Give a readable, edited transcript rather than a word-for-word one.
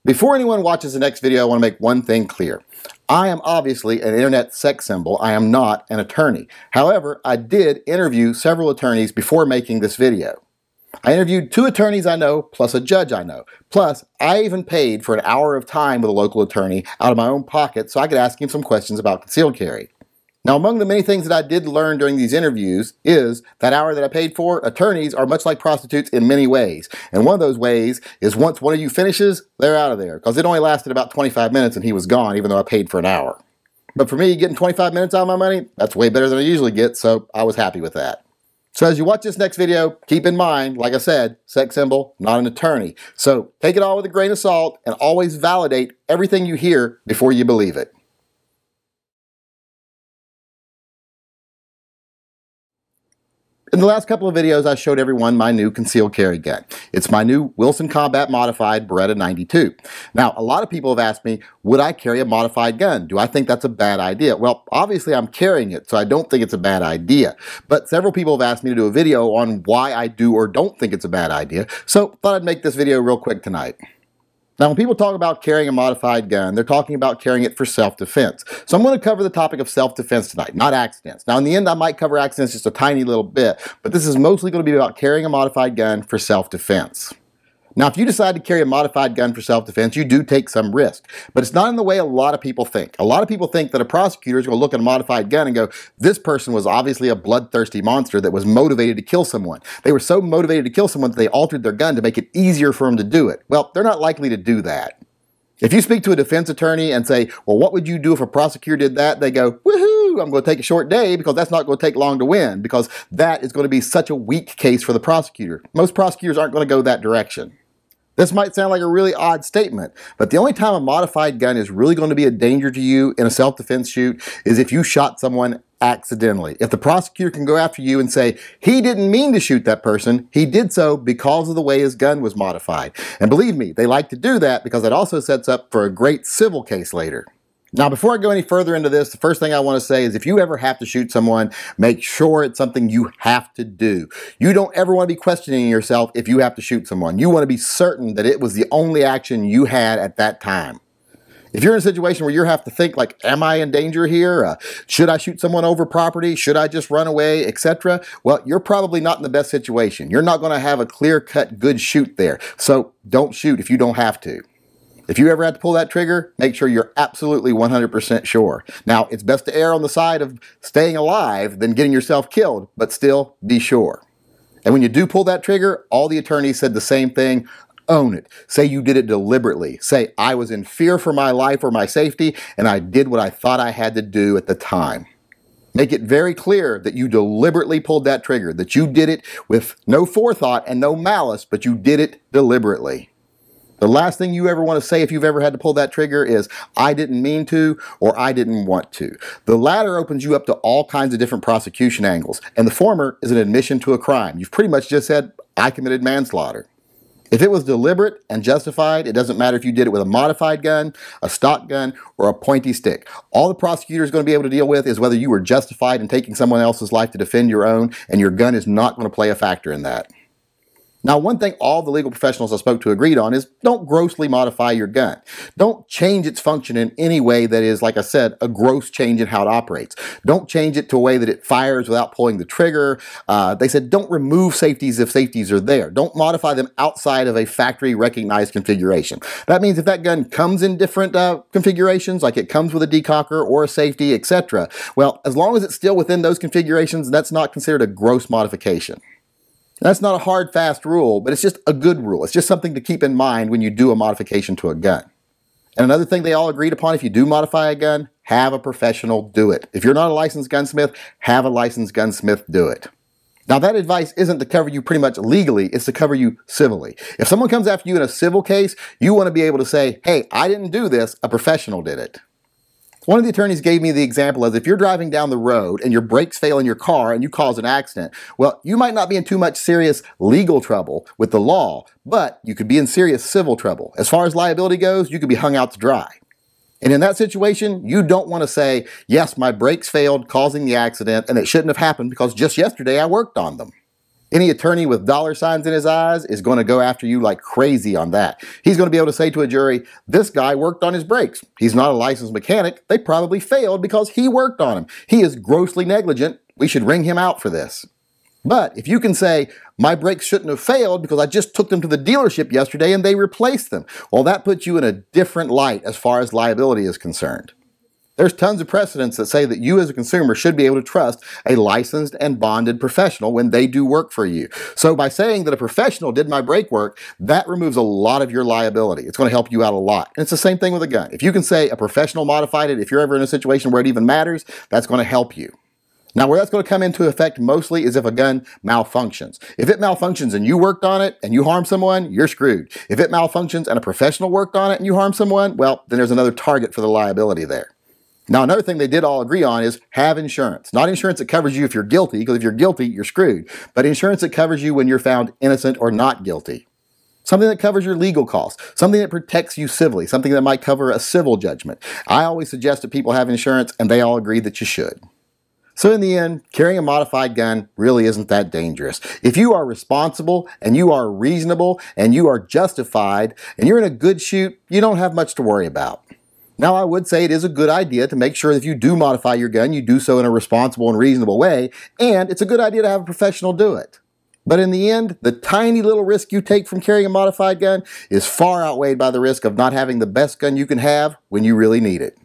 Before anyone watches the next video, I want to make one thing clear. I am obviously an internet sex symbol. I am not an attorney. However, I did interview several attorneys before making this video. I interviewed 2 attorneys I know, plus a judge I know. Plus, I even paid for an hour of time with a local attorney out of my own pocket so I could ask him some questions about concealed carry. Now, among the many things that I did learn during these interviews is that hour that I paid for, attorneys are much like prostitutes in many ways. And one of those ways is once one of you finishes, they're out of there. Because it only lasted about 25 minutes and he was gone, even though I paid for an hour. But for me, getting 25 minutes out of my money, that's way better than I usually get, so I was happy with that. So as you watch this next video, keep in mind, like I said, sex symbol, not an attorney. So take it all with a grain of salt and always validate everything you hear before you believe it. In the last couple of videos, I showed everyone my new concealed carry gun. It's my new Wilson Combat Modified Beretta 92. Now, a lot of people have asked me, would I carry a modified gun? Do I think that's a bad idea? Well, obviously I'm carrying it, so I don't think it's a bad idea. But several people have asked me to do a video on why I do or don't think it's a bad idea, so thought I'd make this video real quick tonight. Now, when people talk about carrying a modified gun, they're talking about carrying it for self-defense. So I'm going to cover the topic of self-defense tonight, not accidents. Now, in the end, I might cover accidents just a tiny little bit, but this is mostly going to be about carrying a modified gun for self-defense. Now, if you decide to carry a modified gun for self-defense, you do take some risk. But it's not in the way a lot of people think. A lot of people think that a prosecutor is going to look at a modified gun and go, this person was obviously a bloodthirsty monster that was motivated to kill someone. They were so motivated to kill someone that they altered their gun to make it easier for them to do it. Well, they're not likely to do that. If you speak to a defense attorney and say, well, what would you do if a prosecutor did that? They go, woohoo, I'm going to take a short day because that's not going to take long to win because that is going to be such a weak case for the prosecutor. Most prosecutors aren't going to go that direction. This might sound like a really odd statement, but the only time a modified gun is really going to be a danger to you in a self-defense shoot is if you shot someone accidentally. If the prosecutor can go after you and say, he didn't mean to shoot that person, he did so because of the way his gun was modified. And believe me, they like to do that because it also sets up for a great civil case later. Now, before I go any further into this, the first thing I want to say is if you ever have to shoot someone, make sure it's something you have to do. You don't ever want to be questioning yourself if you have to shoot someone. You want to be certain that it was the only action you had at that time. If you're in a situation where you have to think like, am I in danger here? Should I shoot someone over property? Should I just run away, etc.? Well, you're probably not in the best situation. You're not going to have a clear-cut good shoot there. So don't shoot if you don't have to. If you ever have to pull that trigger, make sure you're absolutely 100% sure. Now, it's best to err on the side of staying alive than getting yourself killed, but still be sure. And when you do pull that trigger, all the attorneys said the same thing. Own it. Say you did it deliberately. Say, I was in fear for my life or my safety, and I did what I thought I had to do at the time. Make it very clear that you deliberately pulled that trigger, that you did it with no forethought and no malice, but you did it deliberately. The last thing you ever want to say if you've ever had to pull that trigger is, I didn't mean to, or I didn't want to. The latter opens you up to all kinds of different prosecution angles, and the former is an admission to a crime. You've pretty much just said, I committed manslaughter. If it was deliberate and justified, it doesn't matter if you did it with a modified gun, a stock gun, or a pointy stick. All the prosecutor is going to be able to deal with is whether you were justified in taking someone else's life to defend your own, and your gun is not going to play a factor in that. Now, one thing all the legal professionals I spoke to agreed on is don't grossly modify your gun. Don't change its function in any way that is, like I said, a gross change in how it operates. Don't change it to a way that it fires without pulling the trigger. They said don't remove safeties if safeties are there. Don't modify them outside of a factory-recognized configuration. That means if that gun comes in different configurations, like it comes with a decocker or a safety, etc., well, as long as it's still within those configurations, that's not considered a gross modification. That's not a hard, fast rule, but it's just a good rule. It's just something to keep in mind when you do a modification to a gun. And another thing they all agreed upon, if you do modify a gun, have a professional do it. If you're not a licensed gunsmith, have a licensed gunsmith do it. Now, that advice isn't to cover you pretty much legally, it's to cover you civilly. If someone comes after you in a civil case, you want to be able to say, hey, I didn't do this, a professional did it. One of the attorneys gave me the example of if you're driving down the road and your brakes fail in your car and you cause an accident, well, you might not be in too much serious legal trouble with the law, but you could be in serious civil trouble. As far as liability goes, you could be hung out to dry. And in that situation, you don't want to say, yes, my brakes failed, causing the accident, and it shouldn't have happened because just yesterday I worked on them. Any attorney with dollar signs in his eyes is going to go after you like crazy on that. He's going to be able to say to a jury, this guy worked on his brakes. He's not a licensed mechanic. They probably failed because he worked on them. He is grossly negligent. We should ring him out for this. But if you can say, my brakes shouldn't have failed because I just took them to the dealership yesterday and they replaced them, well, that puts you in a different light as far as liability is concerned. There's tons of precedents that say that you as a consumer should be able to trust a licensed and bonded professional when they do work for you. So by saying that a professional did my brake work, that removes a lot of your liability. It's going to help you out a lot. And it's the same thing with a gun. If you can say a professional modified it, if you're ever in a situation where it even matters, that's going to help you. Now, where that's going to come into effect mostly is if a gun malfunctions. If it malfunctions and you worked on it and you harm someone, you're screwed. If it malfunctions and a professional worked on it and you harm someone, well, then there's another target for the liability there. Now, another thing they did all agree on is have insurance. Not insurance that covers you if you're guilty, because if you're guilty, you're screwed. But insurance that covers you when you're found innocent or not guilty. Something that covers your legal costs. Something that protects you civilly. Something that might cover a civil judgment. I always suggest that people have insurance, and they all agree that you should. So in the end, carrying a modified gun really isn't that dangerous. If you are responsible, and you are reasonable, and you are justified, and you're in a good shoot, you don't have much to worry about. Now, I would say it is a good idea to make sure that if you do modify your gun, you do so in a responsible and reasonable way, and it's a good idea to have a professional do it. But in the end, the tiny little risk you take from carrying a modified gun is far outweighed by the risk of not having the best gun you can have when you really need it.